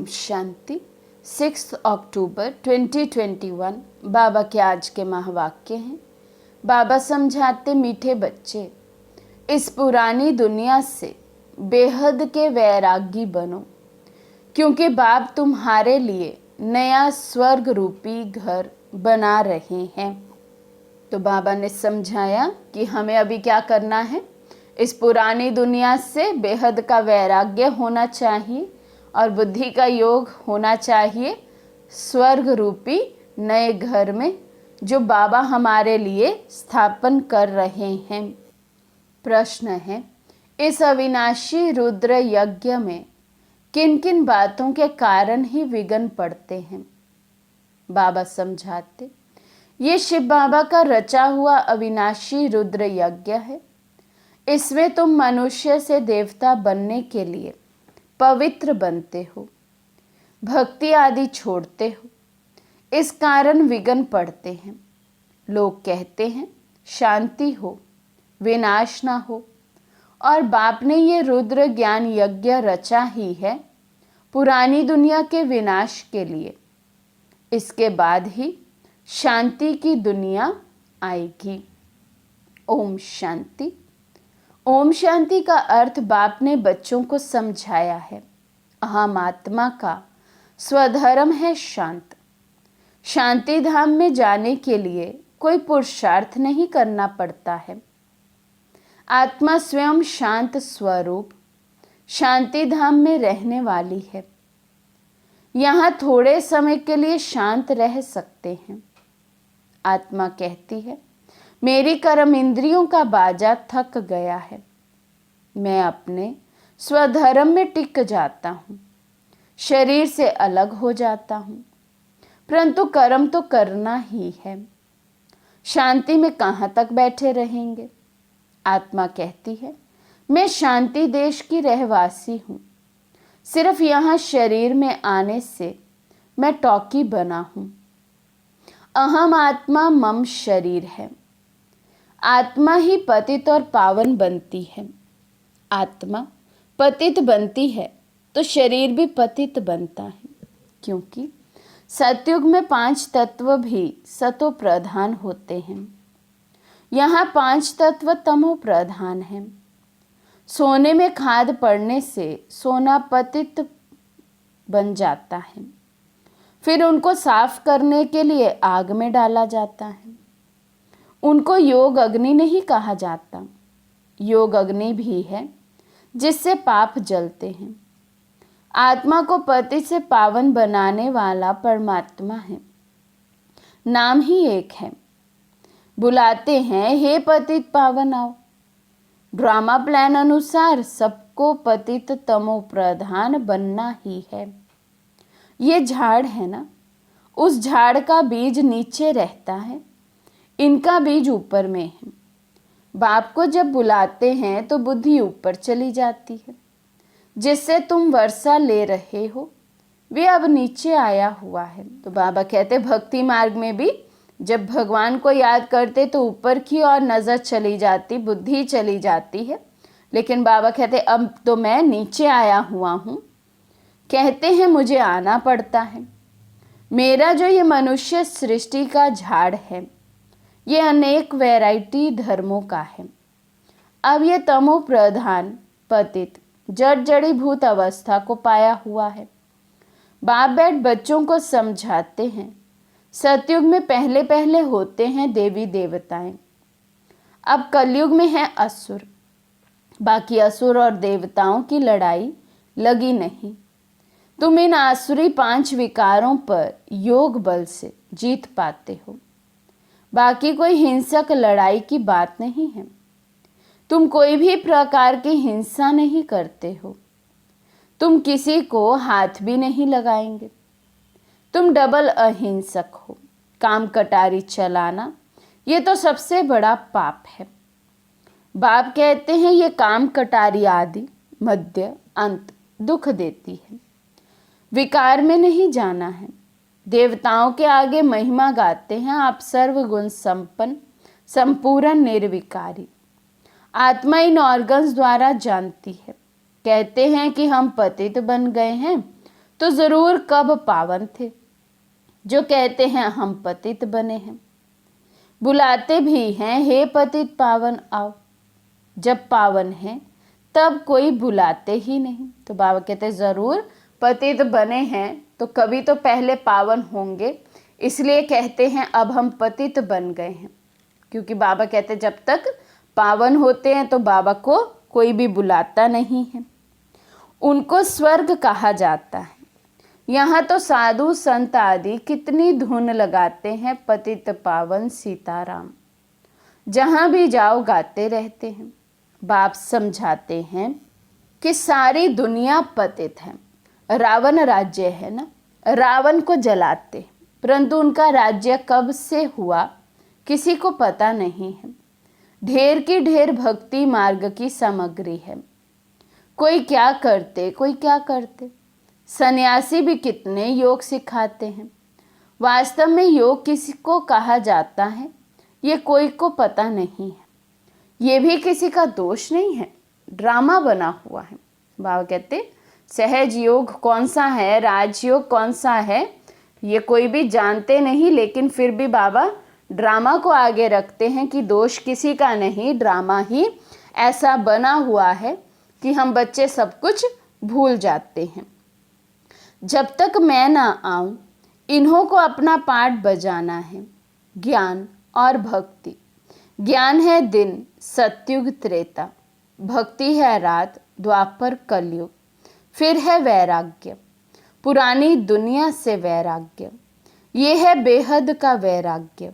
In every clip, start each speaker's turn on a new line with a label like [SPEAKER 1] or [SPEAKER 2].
[SPEAKER 1] शांति। 6 अक्टूबर 2021 बाबा के आज के महावाक्य हैं। बाबा समझाते, मीठे बच्चे, इस पुरानी दुनिया से बेहद के वैरागी बनो, क्योंकि बाप तुम्हारे लिए नया स्वर्ग रूपी घर बना रहे हैं। तो बाबा ने समझाया कि हमें अभी क्या करना है। इस पुरानी दुनिया से बेहद का वैराग्य होना चाहिए और बुद्धि का योग होना चाहिए स्वर्ग रूपी नए घर में, जो बाबा हमारे लिए स्थापन कर रहे हैं। प्रश्न है, इस अविनाशी रुद्र यज्ञ में किन किन बातों के कारण ही विघ्न पड़ते हैं। बाबा समझाते, ये शिव बाबा का रचा हुआ अविनाशी रुद्र यज्ञ है। इसमें तुम मनुष्य से देवता बनने के लिए पवित्र बनते हो, भक्ति आदि छोड़ते हो, इस कारण विघ्न पड़ते हैं। लोग कहते हैं शांति हो, विनाश ना हो, और बाप ने ये रुद्र ज्ञान यज्ञ रचा ही है पुरानी दुनिया के विनाश के लिए। इसके बाद ही शांति की दुनिया आएगी। ओम शांति। ओम शांति का अर्थ बाप ने बच्चों को समझाया है। अहम आत्मा का स्वधर्म है शांत। शांति धाम में जाने के लिए कोई पुरुषार्थ नहीं करना पड़ता है। आत्मा स्वयं शांत स्वरूप शांति धाम में रहने वाली है। यहाँ थोड़े समय के लिए शांत रह सकते हैं। आत्मा कहती है, मेरी कर्म इंद्रियों का बाजा थक गया है, मैं अपने स्वधर्म में टिक जाता हूँ, शरीर से अलग हो जाता हूँ, परंतु कर्म तो करना ही है। शांति में कहाँ तक बैठे रहेंगे। आत्मा कहती है, मैं शांति देश की रहवासी हूँ, सिर्फ यहाँ शरीर में आने से मैं टॉकी बना हूँ। अहम आत्मा मम शरीर है। आत्मा ही पतित और पावन बनती है। आत्मा पतित बनती है तो शरीर भी पतित बनता है, क्योंकि सतयुग में 5 तत्व भी सतो प्रधान होते हैं। यहाँ 5 तत्व तमो प्रधान हैं। सोने में खाद पड़ने से सोना पतित बन जाता है, फिर उनको साफ करने के लिए आग में डाला जाता है। उनको योग अग्नि नहीं कहा जाता। योग अग्नि भी है जिससे पाप जलते हैं। आत्मा को पति से पावन बनाने वाला परमात्मा है। नाम ही एक है। बुलाते हैं, हे पतित पावन आओ। ड्रामा प्लान अनुसार सबको पतित तमो प्रधान बनना ही है। ये झाड़ है ना, उस झाड़ का बीज नीचे रहता है, इनका बीज ऊपर में है। बाप को जब बुलाते हैं तो बुद्धि ऊपर चली जाती है। जिससे तुम वर्षा ले रहे हो वे अब नीचे आया हुआ है। तो बाबा कहते, भक्ति मार्ग में भी जब भगवान को याद करते तो ऊपर की ओर नजर चली जाती, बुद्धि चली जाती है। लेकिन बाबा कहते, अब तो मैं नीचे आया हुआ हूँ। कहते हैं मुझे आना पड़ता है। मेरा जो ये मनुष्य सृष्टि का झाड़ है, ये अनेक वैरायटी धर्मों का है। अब ये तमो प्रधान पतित जड़ जड़ीभूत अवस्था को पाया हुआ है। बाप बैठ बच्चों को समझाते हैं, सतयुग में पहले पहले होते हैं देवी देवताएं, अब कलयुग में है असुर। बाकी असुर और देवताओं की लड़ाई लगी नहीं। तुम इन आसुरी 5 विकारों पर योग बल से जीत पाते हो। बाकी कोई हिंसक लड़ाई की बात नहीं है। तुम कोई भी प्रकार की हिंसा नहीं करते हो। तुम किसी को हाथ भी नहीं लगाएंगे। तुम डबल अहिंसक हो। काम कटारी चलाना ये तो सबसे बड़ा पाप है। बाप कहते हैं ये काम कटारी आदि मध्य अंत दुख देती है। विकार में नहीं जाना है। देवताओं के आगे महिमा गाते हैं, आप सर्वगुण संपन्न संपूर्ण निर्विकारी। आत्मा इन ऑर्गन्स द्वारा जानती है। कहते हैं कि हम पतित बन गए हैं तो ज़रूर कब पावन थे जो कहते हैं हम पतित बने हैं। बुलाते भी हैं हे पतित पावन आओ, जब पावन हैं तब कोई बुलाते ही नहीं। तो बाबा कहते ज़रूर पतित बने हैं तो कभी तो पहले पावन होंगे, इसलिए कहते हैं अब हम पतित बन गए हैं। क्योंकि बाबा कहते जब तक पावन होते हैं तो बाबा को कोई भी बुलाता नहीं है। उनको स्वर्ग कहा जाता है। यहाँ तो साधु संत आदि कितनी धुन लगाते हैं पतित पावन सीताराम, जहाँ भी जाओ गाते रहते हैं। बाप समझाते हैं कि सारी दुनिया पतित है। रावण राज्य है ना, रावण को जलाते, परंतु उनका राज्य कब से हुआ किसी को पता नहीं है। ढेर की ढेर भक्ति मार्ग की सामग्री है। कोई क्या करते कोई क्या करते। सन्यासी भी कितने योग सिखाते हैं। वास्तव में योग किसी को कहा जाता है ये कोई को पता नहीं है। ये भी किसी का दोष नहीं है, ड्रामा बना हुआ है। बाबा कहते सहज योग कौन सा है, राजयोग कौन सा है, ये कोई भी जानते नहीं, लेकिन फिर भी बाबा ड्रामा को आगे रखते हैं कि दोष किसी का नहीं, ड्रामा ही ऐसा बना हुआ है कि हम बच्चे सब कुछ भूल जाते हैं। जब तक मैं ना आऊं इन्हों को अपना पाठ बजाना है। ज्ञान और भक्ति। ज्ञान है दिन सतयुग त्रेता, भक्ति है रात द्वापर कलयुग, फिर है वैराग्य पुरानी दुनिया से वैराग्य। ये है बेहद का वैराग्य,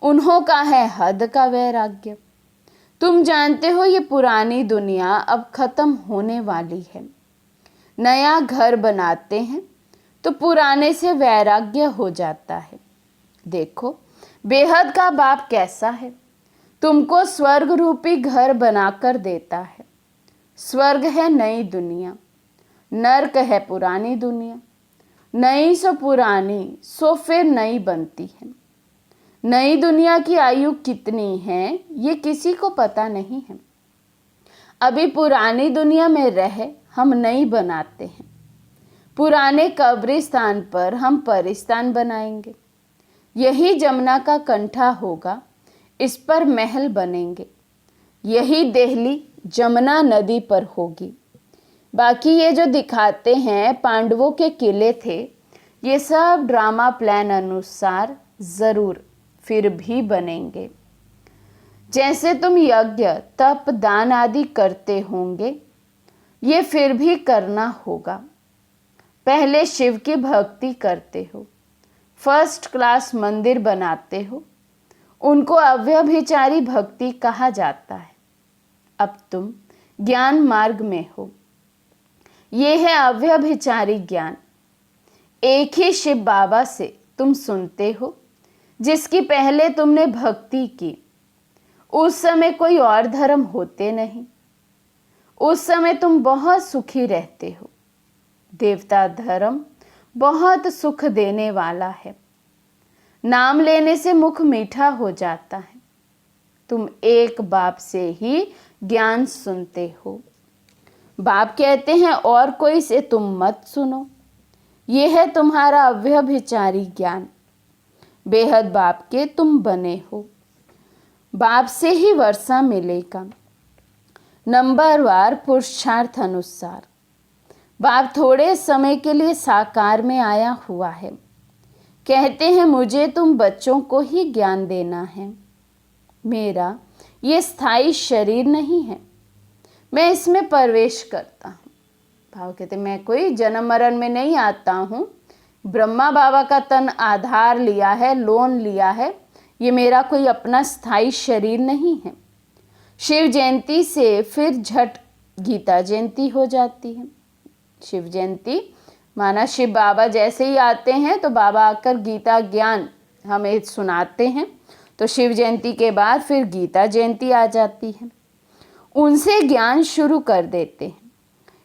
[SPEAKER 1] उन्हों का है हद का वैराग्य। तुम जानते हो ये पुरानी दुनिया अब खत्म होने वाली है। नया घर बनाते हैं तो पुराने से वैराग्य हो जाता है। देखो बेहद का बाप कैसा है, तुमको स्वर्ग रूपी घर बनाकर देता है। स्वर्ग है नई दुनिया, नर्क है पुरानी दुनिया। नई सो पुरानी सो फिर नई बनती है। नई दुनिया की आयु कितनी है ये किसी को पता नहीं है। अभी पुरानी दुनिया में रह हम नई बनाते हैं। पुराने कब्रिस्तान पर हम परिस्तान बनाएंगे। यही जमुना का कंठा होगा, इस पर महल बनेंगे। यही देहली जमुना नदी पर होगी। बाकी ये जो दिखाते हैं पांडवों के किले थे, ये सब ड्रामा प्लान अनुसार ज़रूर फिर भी बनेंगे। जैसे तुम यज्ञ तप दान आदि करते होंगे, ये फिर भी करना होगा। पहले शिव की भक्ति करते हो, फर्स्ट क्लास मंदिर बनाते हो, उनको अव्यभिचारी भक्ति कहा जाता है। अब तुम ज्ञान मार्ग में हो, ये है अव्यभिचारी ज्ञान। एक ही शिव बाबा से तुम सुनते हो, जिसकी पहले तुमने भक्ति की। उस समय कोई और धर्म होते नहीं, उस समय तुम बहुत सुखी रहते हो। देवता धर्म बहुत सुख देने वाला है। नाम लेने से मुख मीठा हो जाता है। तुम एक बाप से ही ज्ञान सुनते हो। बाप कहते हैं और कोई से तुम मत सुनो, ये है तुम्हारा अव्यभिचारी ज्ञान। बेहद बाप के तुम बने हो, बाप से ही वर्षा मिलेगा। नंबरवार पुरुषार्थ अनुसार बाप थोड़े समय के लिए साकार में आया हुआ है। कहते हैं मुझे तुम बच्चों को ही ज्ञान देना है। मेरा ये स्थायी शरीर नहीं है, मैं इसमें प्रवेश करता हूँ। भाव कहते मैं कोई जन्म मरण में नहीं आता हूँ। ब्रह्मा बाबा का तन आधार लिया है, लोन लिया है। ये मेरा कोई अपना स्थायी शरीर नहीं है। शिव जयंती से फिर झट गीता जयंती हो जाती है। शिव जयंती माना शिव बाबा जैसे ही आते हैं तो बाबा आकर गीता ज्ञान हमें सुनाते हैं। तो शिव जयंती के बाद फिर गीता जयंती आ जाती है, उनसे ज्ञान शुरू कर देते हैं।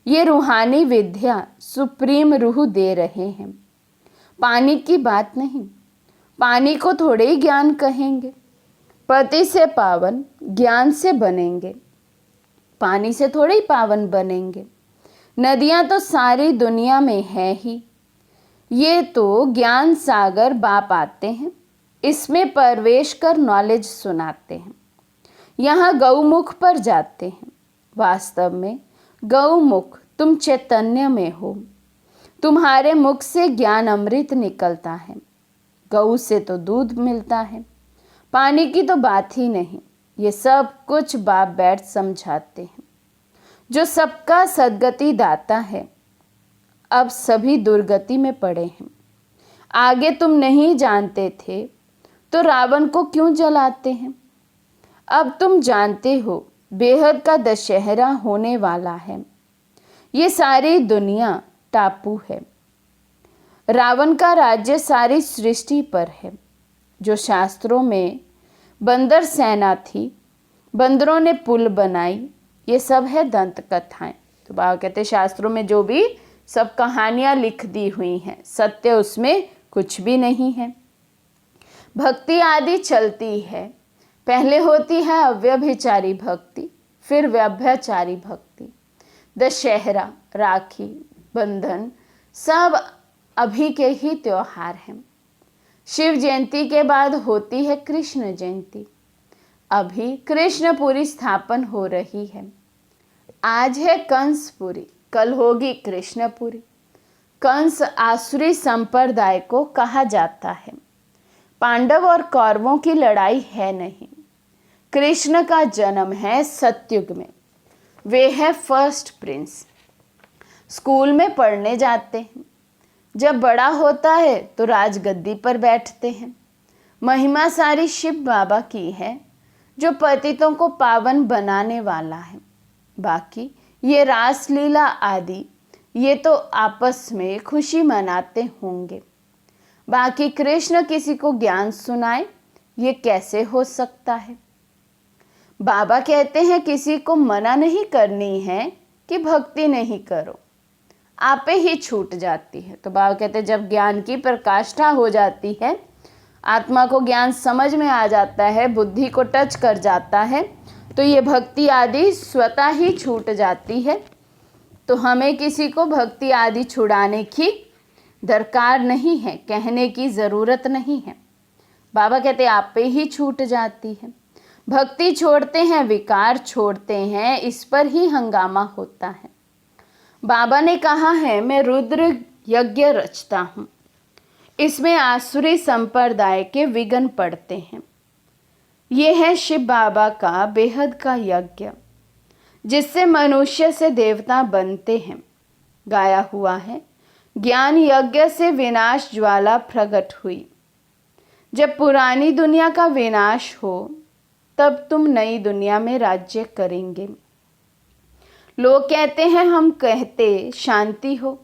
[SPEAKER 1] ये रूहानी विद्या सुप्रीम रूह दे रहे हैं। पानी की बात नहीं, पानी को थोड़े ही ज्ञान कहेंगे। पति से पावन ज्ञान से बनेंगे, पानी से थोड़े ही पावन बनेंगे। नदियाँ तो सारी दुनिया में है ही। ये तो ज्ञान सागर बाप आते हैं, इसमें प्रवेश कर नॉलेज सुनाते हैं। यहाँ गौमुख पर जाते हैं। वास्तव में गौमुख तुम चैतन्य में हो। तुम्हारे मुख से ज्ञान अमृत निकलता है। गऊ से तो दूध मिलता है, पानी की तो बात ही नहीं। ये सब कुछ बाप बैठ समझाते हैं। जो सबका सद्गति दाता है, अब सभी दुर्गति में पड़े हैं। आगे तुम नहीं जानते थे तो रावण को क्यों जलाते हैं? अब तुम जानते हो बेहद का दशहरा होने वाला है। ये सारी दुनिया टापू है। रावण का राज्य सारी सृष्टि पर है। जो शास्त्रों में बंदर सेना थी, बंदरों ने पुल बनाई, ये सब है दंत कथाएं। तो बाबा कहते शास्त्रों में जो भी सब कहानियां लिख दी हुई हैं, सत्य उसमें कुछ भी नहीं है। भक्ति आदि चलती है। पहले होती है अव्यभिचारी भक्ति, फिर व्यभिचारी भक्ति। दशहरा, राखी बंधन सब अभी के ही त्योहार हैं। शिव जयंती के बाद होती है कृष्ण जयंती। अभी कृष्णपुरी स्थापन हो रही है। आज है कंसपुरी, कल होगी कृष्णपुरी। कंस आसुरी संप्रदाय को कहा जाता है। पांडव और कौरवों की लड़ाई है नहीं। कृष्ण का जन्म है सतयुग में। वे है फर्स्ट प्रिंस। स्कूल में पढ़ने जाते हैं। जब बड़ा होता है तो राजगद्दी पर बैठते हैं। महिमा सारी शिव बाबा की है, जो पतितों को पावन बनाने वाला है। बाकी ये रासलीला आदि ये तो आपस में खुशी मनाते होंगे। बाकी कृष्ण किसी को ज्ञान सुनाए, ये कैसे हो सकता है? बाबा कहते हैं किसी को मना नहीं करनी है कि भक्ति नहीं करो, आपे ही छूट जाती है। तो बाबा कहते हैं जब ज्ञान की प्रकाष्ठा हो जाती है, आत्मा को ज्ञान समझ में आ जाता है, बुद्धि को टच कर जाता है, तो ये भक्ति आदि स्वतः ही छूट जाती है। तो हमें किसी को भक्ति आदि छुड़ाने की दरकार नहीं है, कहने की ज़रूरत नहीं है। बाबा कहते आप पे ही छूट जाती है। भक्ति छोड़ते हैं, विकार छोड़ते हैं, इस पर ही हंगामा होता है। बाबा ने कहा है मैं रुद्र यज्ञ रचता हूँ। इसमें आसुरी संप्रदाय के विघ्न पड़ते हैं। ये है शिव बाबा का बेहद का यज्ञ, जिससे मनुष्य से देवता बनते हैं। गाया हुआ है ज्ञान यज्ञ से विनाश ज्वाला प्रकट हुई। जब पुरानी दुनिया का विनाश हो तब तुम नई दुनिया में राज्य करेंगे। लोग कहते हैं हम कहते शांति हो,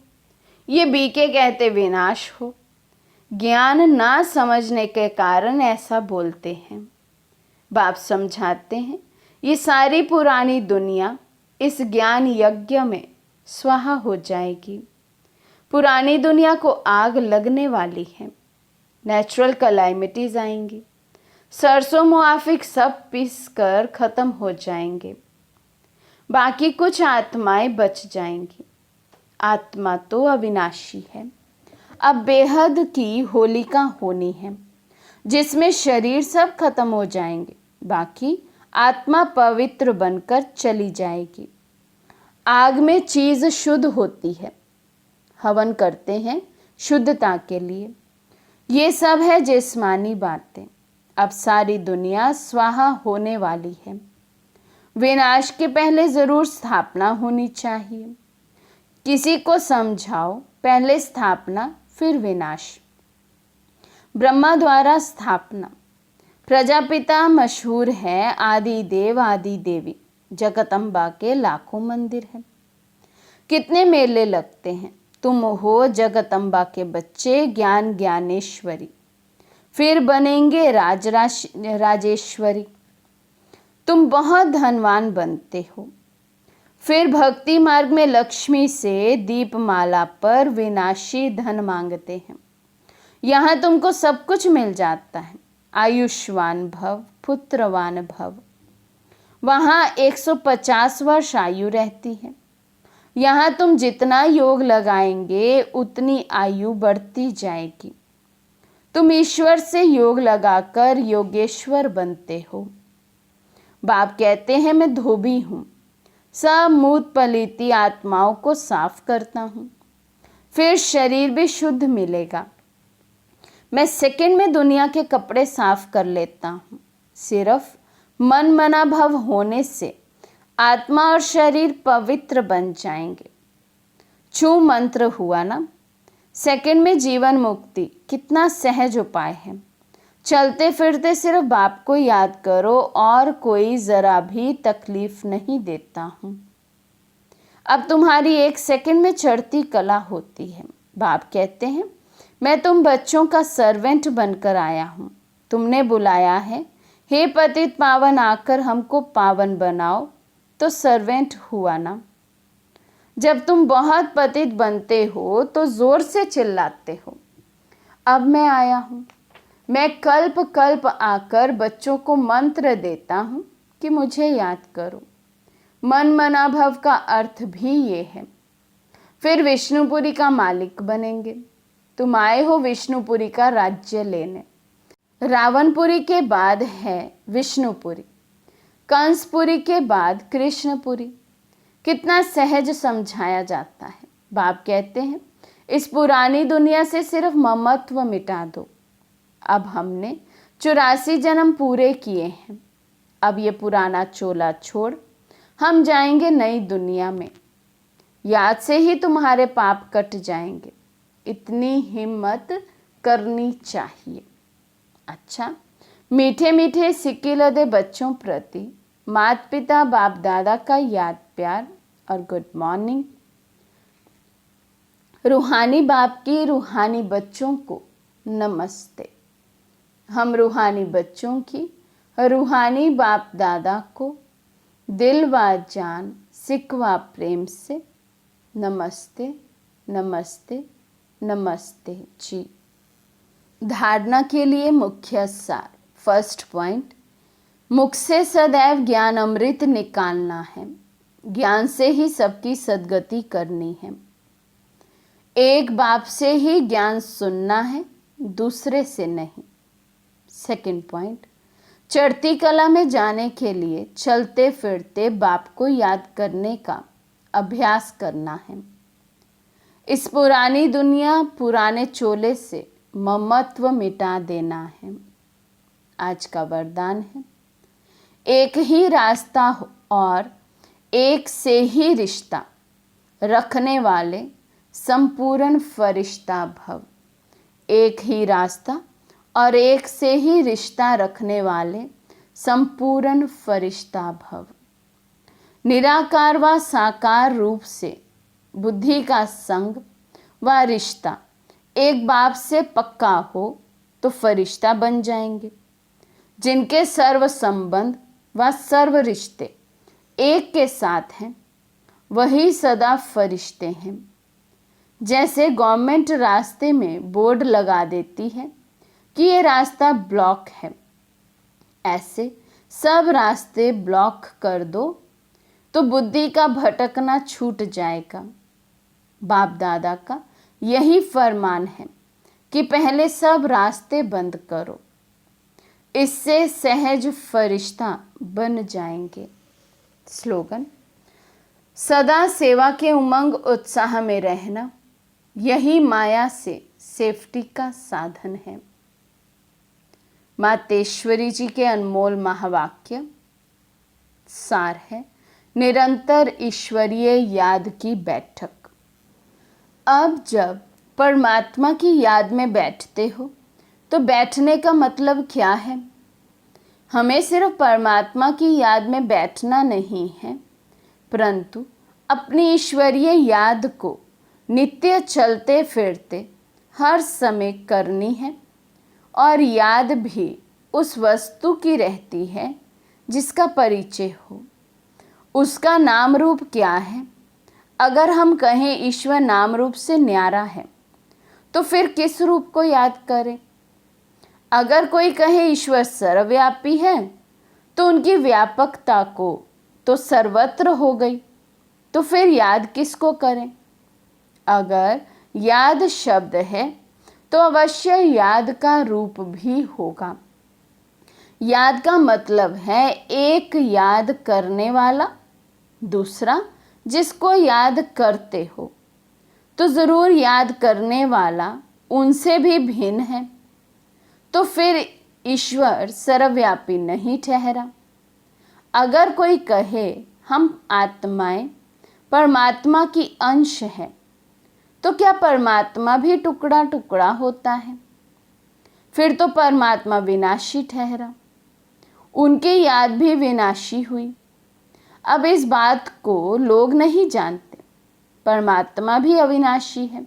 [SPEAKER 1] ये बीके कहते विनाश हो। ज्ञान ना समझने के कारण ऐसा बोलते हैं। बाप समझाते हैं ये सारी पुरानी दुनिया इस ज्ञान यज्ञ में स्वाहा हो जाएगी। पुरानी दुनिया को आग लगने वाली है। नेचुरल कैलामिटीज आएंगी। सरसों मुआफिक सब पीस कर खत्म हो जाएंगे। बाकी कुछ आत्माएं बच जाएंगी। आत्मा तो अविनाशी है। अब बेहद की होलिका होनी है, जिसमें शरीर सब खत्म हो जाएंगे। बाकी आत्मा पवित्र बनकर चली जाएगी। आग में चीज़ शुद्ध होती है। हवन करते हैं शुद्धता के लिए। ये सब है जिस्मानी बातें। अब सारी दुनिया स्वाहा होने वाली है। विनाश के पहले ज़रूर स्थापना होनी चाहिए। किसी को समझाओ, पहले स्थापना फिर विनाश। ब्रह्मा द्वारा स्थापना। प्रजापिता मशहूर है, आदि देव आदि देवी। जगदम्बा के लाखों मंदिर हैं। कितने मेले लगते हैं। तुम हो जगदम्बा के बच्चे, ज्ञान ज्ञानेश्वरी। फिर बनेंगे राजेश्वरी। तुम बहुत धनवान बनते हो। फिर भक्ति मार्ग में लक्ष्मी से दीपमाला पर विनाशी धन मांगते हैं। यहाँ तुमको सब कुछ मिल जाता है। आयुष्मान भव, पुत्रवान भव। वहाँ 150 वर्ष आयु रहती है। यहाँ तुम जितना योग लगाएंगे उतनी आयु बढ़ती जाएगी। तुम ईश्वर से योग लगाकर योगेश्वर बनते हो। बाप कहते हैं मैं धोबी हूँ, सब मूत पलीती आत्माओं को साफ करता हूँ, फिर शरीर भी शुद्ध मिलेगा। मैं सेकंड में दुनिया के कपड़े साफ कर लेता हूँ। सिर्फ मन मना भव होने से आत्मा और शरीर पवित्र बन जाएंगे। छू मंत्र हुआ ना। सेकंड में जीवन मुक्ति कितना सहज उपाय है। चलते फिरते सिर्फ बाप को याद करो और कोई ज़रा भी तकलीफ नहीं देता हूँ। अब तुम्हारी एक सेकंड में चढ़ती कला होती है। बाप कहते हैं मैं तुम बच्चों का सर्वेंट बनकर आया हूँ। तुमने बुलाया है, हे पतित पावन आकर हमको पावन बनाओ, तो सर्वेंट हुआ ना। जब तुम बहुत पतित बनते हो तो जोर से चिल्लाते हो, अब मैं आया हूँ। मैं कल्प कल्प आकर बच्चों को मंत्र देता हूँ कि मुझे याद करो। मन मना भव का अर्थ भी ये है। फिर विष्णुपुरी का मालिक बनेंगे। तुम आए हो विष्णुपुरी का राज्य लेने। रावणपुरी के बाद है विष्णुपुरी, कंसपुरी के बाद कृष्णपुरी। कितना सहज समझाया जाता है। बाप कहते हैं इस पुरानी दुनिया से सिर्फ ममत्व मिटा दो। अब हमने 84 जन्म पूरे किए हैं। अब ये पुराना चोला छोड़ हम जाएंगे नई दुनिया में। याद से ही तुम्हारे पाप कट जाएंगे। इतनी हिम्मत करनी चाहिए। अच्छा, मीठे मीठे सिक्के लदे बच्चों प्रति माता पिता बाप दादा का याद प्यार और गुड मॉर्निंग। रूहानी बाप की रूहानी बच्चों को नमस्ते। हम रूहानी बच्चों की रूहानी बाप दादा को दिल व जान सिकवा प्रेम से नमस्ते नमस्ते नमस्ते जी। धारणा के लिए मुख्य सार। फर्स्ट पॉइंट, मुख से सदैव ज्ञान अमृत निकालना है। ज्ञान से ही सबकी सद्गति करनी है। एक बाप से ही ज्ञान सुनना है, दूसरे से नहीं। सेकंड पॉइंट, चढ़ती कला में जाने के लिए चलते फिरते बाप को याद करने का अभ्यास करना है। इस पुरानी दुनिया पुराने चोले से ममत्व मिटा देना है। आज का वरदान है, एक ही रास्ता हो और एक से ही रिश्ता रखने वाले संपूर्ण फरिश्ता भव। एक ही रास्ता और एक से ही रिश्ता रखने वाले संपूर्ण फरिश्ता भव। निराकार व साकार रूप से बुद्धि का संग व रिश्ता एक बाप से पक्का हो तो फरिश्ता बन जाएंगे। जिनके सर्व संबंध व सर्व रिश्ते एक के साथ हैं वही सदा फरिश्ते हैं। जैसे गवर्नमेंट रास्ते में बोर्ड लगा देती है कि ये रास्ता ब्लॉक है, ऐसे सब रास्ते ब्लॉक कर दो तो बुद्धि का भटकना छूट जाएगा। बाप दादा का यही फरमान है कि पहले सब रास्ते बंद करो, इससे सहज फरिश्ता बन जाएंगे। स्लोगन, सदा सेवा के उमंग उत्साह में रहना यही माया से सेफ्टी का साधन है। मातेश्वरी जी के अनमोल महावाक्य सार है, निरंतर ईश्वरीय याद की बैठक। अब जब परमात्मा की याद में बैठते हो तो बैठने का मतलब क्या है? हमें सिर्फ परमात्मा की याद में बैठना नहीं है, परंतु अपनी ईश्वरीय याद को नित्य चलते फिरते हर समय करनी है। और याद भी उस वस्तु की रहती है जिसका परिचय हो। उसका नाम रूप क्या है? अगर हम कहें ईश्वर नाम रूप से न्यारा है तो फिर किस रूप को याद करें? अगर कोई कहे ईश्वर सर्वव्यापी है तो उनकी व्यापकता को तो सर्वत्र हो गई, तो फिर याद किसको करें? अगर याद शब्द है तो अवश्य याद का रूप भी होगा। याद का मतलब है एक याद करने वाला, दूसरा जिसको याद करते हो। तो ज़रूर याद करने वाला उनसे भी भिन्न है, तो फिर ईश्वर सर्वव्यापी नहीं ठहरा। अगर कोई कहे हम आत्माएं परमात्मा की अंश है, तो क्या परमात्मा भी टुकड़ा टुकड़ा होता है? फिर तो परमात्मा विनाशी ठहरा, उनकी याद भी विनाशी हुई। अब इस बात को लोग नहीं जानते, परमात्मा भी अविनाशी है।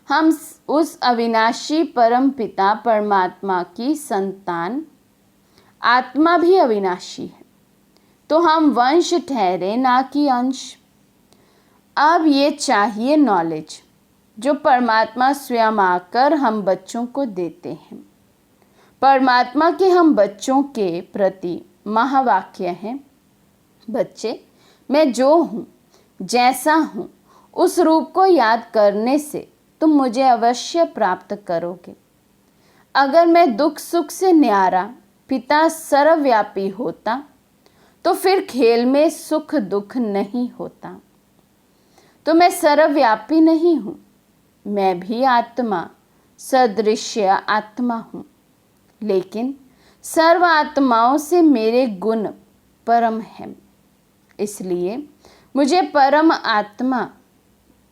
[SPEAKER 1] हम उस अविनाशी परम पिता परमात्मा की संतान, आत्मा भी अविनाशी है, तो हम वंश ठहरे ना कि अंश। अब ये चाहिए नॉलेज जो परमात्मा स्वयं आकर हम बच्चों को देते हैं। परमात्मा के हम बच्चों के प्रति महावाक्य है, बच्चे मैं जो हूँ जैसा हूँ उस रूप को याद करने से तुम मुझे अवश्य प्राप्त करोगे। अगर मैं दुख सुख से न्यारा पिता सर्वव्यापी होता तो फिर खेल में सुख दुख नहीं होता। तो मैं सर्वव्यापी नहीं हूँ, मैं भी आत्मा सदृश्य आत्मा हूँ, लेकिन सर्व आत्माओं से मेरे गुण परम हैं, इसलिए मुझे परम आत्मा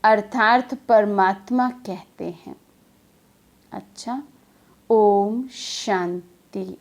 [SPEAKER 1] अर्थात परमात्मा कहते हैं। अच्छा, ओम शांति।